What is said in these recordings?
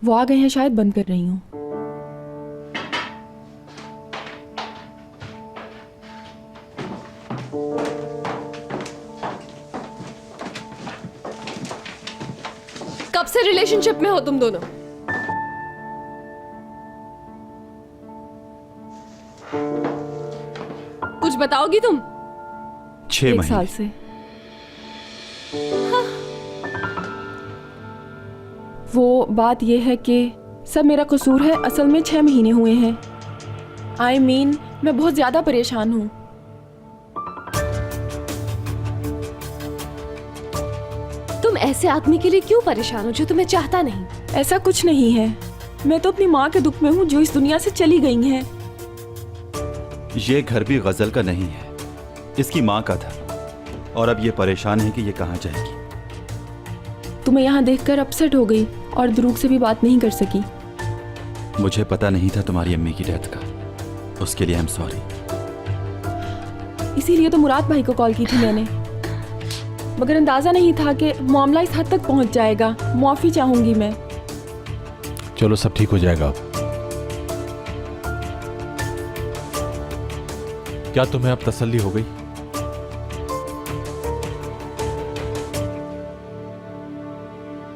वो आ गए हैं शायद, बंद कर रही हूँ। कब से रिलेशनशिप में हो तुम दोनों? कुछ बताओगी तुम? 6 1 महीने। साल से। हाँ। वो बात ये है कि सब मेरा कसूर है, असल में 6 महीने हुए हैं। I mean, मैं बहुत ज्यादा परेशान हूँ। तुम ऐसे आदमी के लिए क्यों परेशान हो जो तुम्हें चाहता नहीं? ऐसा कुछ नहीं है, मैं तो अपनी माँ के दुख में हूँ जो इस दुनिया से चली गई हैं। ये घर भी गजल का नहीं है, इसकी माँ का था, और अब ये परेशान है कि ये कहाँ जाएगी। तुम्हें यहाँ देखकर अपसेट हो गई और द्रुग से भी बात नहीं कर सकी। मुझे पता नहीं था तुम्हारी अम्मी की डेथ का, उसके लिए आई एम सॉरी। इसीलिए तो मुराद भाई को कॉल की थी मैंने, मगर अंदाजा नहीं था कि मामला इस हद तक पहुंच जाएगा। माफी चाहूंगी मैं। चलो सब ठीक हो जाएगा। अब क्या तुम्हें अब तसल्ली हो गई?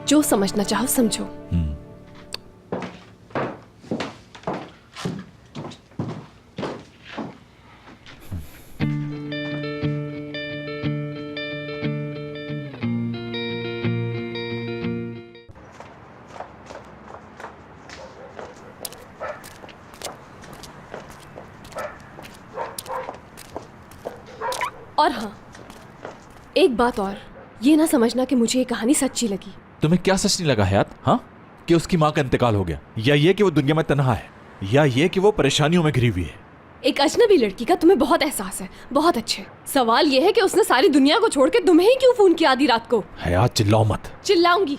जो समझना चाहो समझो। और हाँ, एक बात और, ये ना समझना कि मुझे ये कहानी सच्ची लगी। तुम्हें क्या सच नहीं लगा हयात? हाँ, कि उसकी माँ का इंतकाल हो गया, या ये कि वो दुनिया में तन्हा है, या ये कि वो परेशानियों में घिरी हुई है? एक अजनबी लड़की का तुम्हें बहुत एहसास है। बहुत अच्छे। सवाल ये है कि उसने सारी दुनिया को छोड़ के तुम्हें ही क्यों फोन किया आधी रात को? हयात चिल्लाओ मत। चिल्लाऊंगी।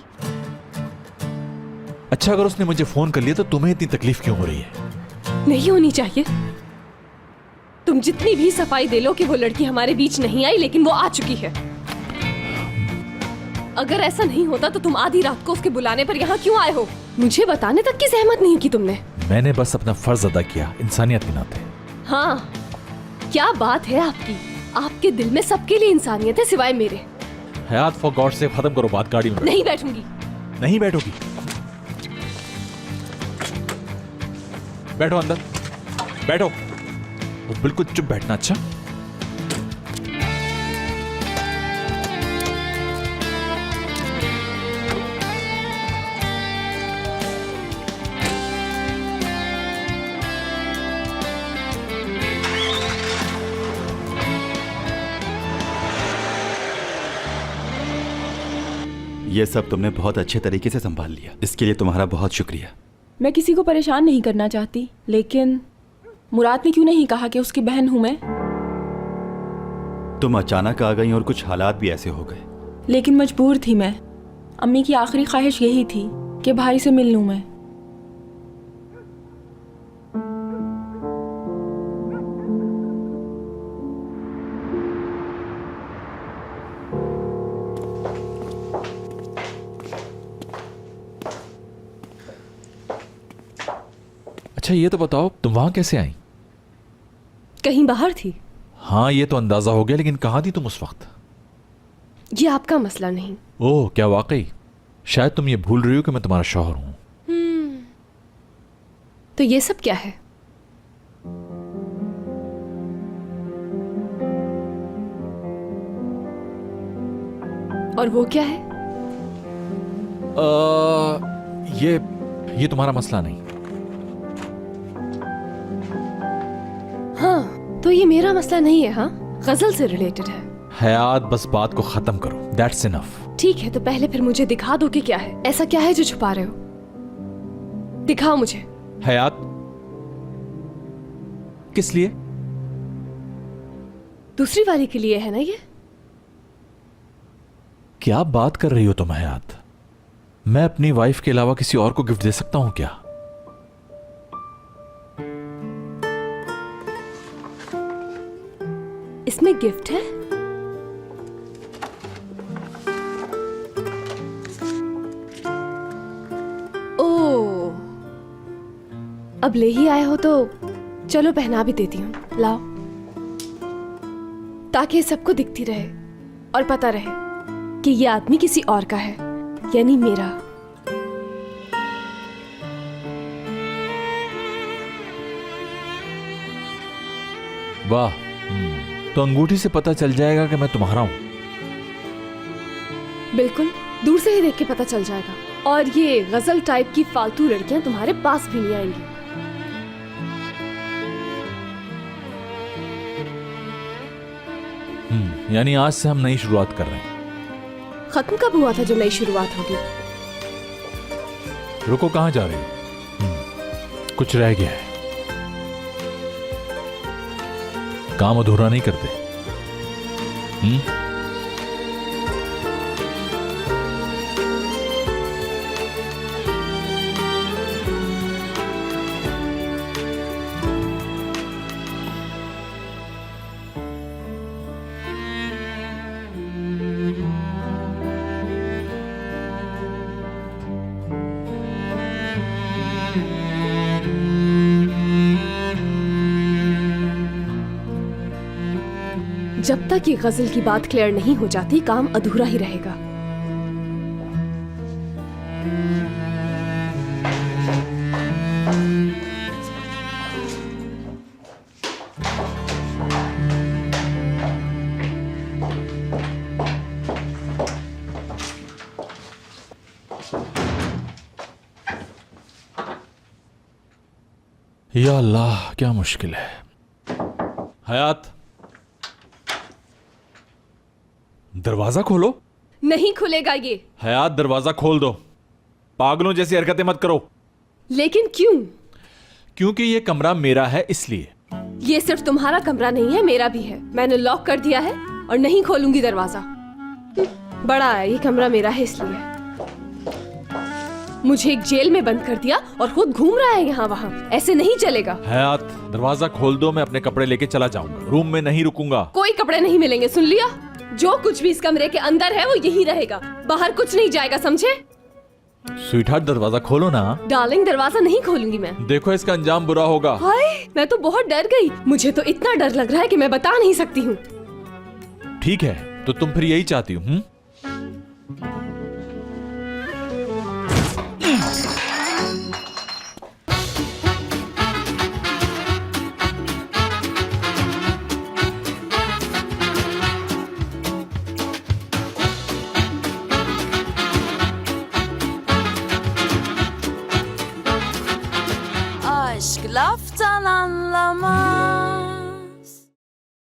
अच्छा, अगर उसने मुझे फोन कर लिया तो तुम्हें इतनी तकलीफ क्यों हो रही है? नहीं होनी चाहिए। तुम जितनी भी सफाई दे लो कि वो लड़की हमारे बीच नहीं आई, लेकिन वो आ चुकी है। अगर ऐसा नहीं होता तो तुम आधी रात को उसके बुलाने पर यहाँ क्यों आए हो? मुझे बताने तक की जहमत नहीं की तुमने। मैंने बस अपना फर्ज अदा किया, इंसानियत के नाते। हाँ, क्या बात है आपकी। आपके दिल में सबके लिए इंसानियत है सिवाय मेरे। हयात, फॉर गॉड से खत्म करो बात, गाड़ी में बैठो। नहीं बैठूंगी। नहीं बैठोगी? बैठो अंदर, बैठो। वो बिल्कुल चुप बैठना। अच्छा, ये सब तुमने बहुत अच्छे तरीके से संभाल लिया, इसके लिए तुम्हारा बहुत शुक्रिया। मैं किसी को परेशान नहीं करना चाहती, लेकिन मुराद ने क्यों नहीं कहा कि उसकी बहन हूं मैं? तुम अचानक आ गई और कुछ हालात भी ऐसे हो गए। लेकिन मजबूर थी मैं। अम्मी की आखिरी ख्वाहिश यही थी कि भाई से मिल लूं मैं। अच्छा ये तो बताओ, तुम वहां कैसे आई? कहीं बाहर थी। हाँ, ये तो अंदाजा हो गया, लेकिन कहाँ थी तुम उस वक्त? ये आपका मसला नहीं। ओह, क्या वाकई? शायद तुम ये भूल रही हो कि मैं तुम्हारा शौहर हूं। तो ये सब क्या है? और वो क्या है? ये तुम्हारा मसला नहीं। हाँ, तो ये मेरा मसला नहीं है। हाँ, गजल से रिलेटेड है। हयात, बस बात को खत्म करो। That's enough. ठीक है, तो पहले फिर मुझे दिखा दो कि क्या है। ऐसा क्या है जो छुपा रहे हो? दिखाओ मुझे। हयात, किस लिए? दूसरी वाली के लिए है ना ये? क्या बात कर रही हो तुम हयात? मैं अपनी वाइफ के अलावा किसी और को गिफ्ट दे सकता हूं क्या? इसमें गिफ्ट है? ओह, अब ले ही आए हो तो चलो पहना भी देती हूँ, लाओ, ताकि सबको दिखती रहे और पता रहे कि ये आदमी किसी और का है, यानी मेरा। वाह, तो अंगूठी से पता चल जाएगा कि मैं तुम्हारा हूं। बिल्कुल, दूर से ही देख के पता चल जाएगा। और ये गजल टाइप की फालतू लड़कियां तुम्हारे पास भी नहीं आएंगी। यानी आज से हम नई शुरुआत कर रहे हैं। खत्म कब हुआ था जो नई शुरुआत होगी? रुको, कहां जा रही हो? कुछ रह गया है, काम अधूरा नहीं करते। जब तक ये गजल की बात क्लियर नहीं हो जाती, काम अधूरा ही रहेगा। या अल्लाह, क्या मुश्किल है। हयात, दरवाजा खोलो। नहीं खुलेगा ये। हयात, दरवाजा खोल दो। पागलों जैसी हरकतें मत करो। लेकिन क्यों? क्योंकि ये कमरा मेरा है, इसलिए। ये सिर्फ तुम्हारा कमरा नहीं है, मेरा भी है। मैंने लॉक कर दिया है और नहीं खोलूंगी दरवाजा। बड़ा है ये कमरा, मेरा है इसलिए। मुझे एक जेल में बंद कर दिया और खुद घूम रहा है यहाँ वहाँ। ऐसे नहीं चलेगा। हयात, दरवाजा खोल दो, मैं अपने कपड़े लेके चला जाऊंगा। रूम में नहीं रुकूंगा। कोई कपड़े नहीं मिलेंगे, सुन लिया? जो कुछ भी इस कमरे के अंदर है वो यही रहेगा, बाहर कुछ नहीं जाएगा, समझे? स्वीटहार्ट, दरवाजा खोलो ना। डार्लिंग, दरवाजा नहीं खोलूंगी मैं। देखो, इसका अंजाम बुरा होगा। हाय, मैं तो बहुत डर गई। मुझे तो इतना डर लग रहा है कि मैं बता नहीं सकती हूँ। ठीक है, तो तुम फिर यही चाहती हो? Aşk laftan anlamaz.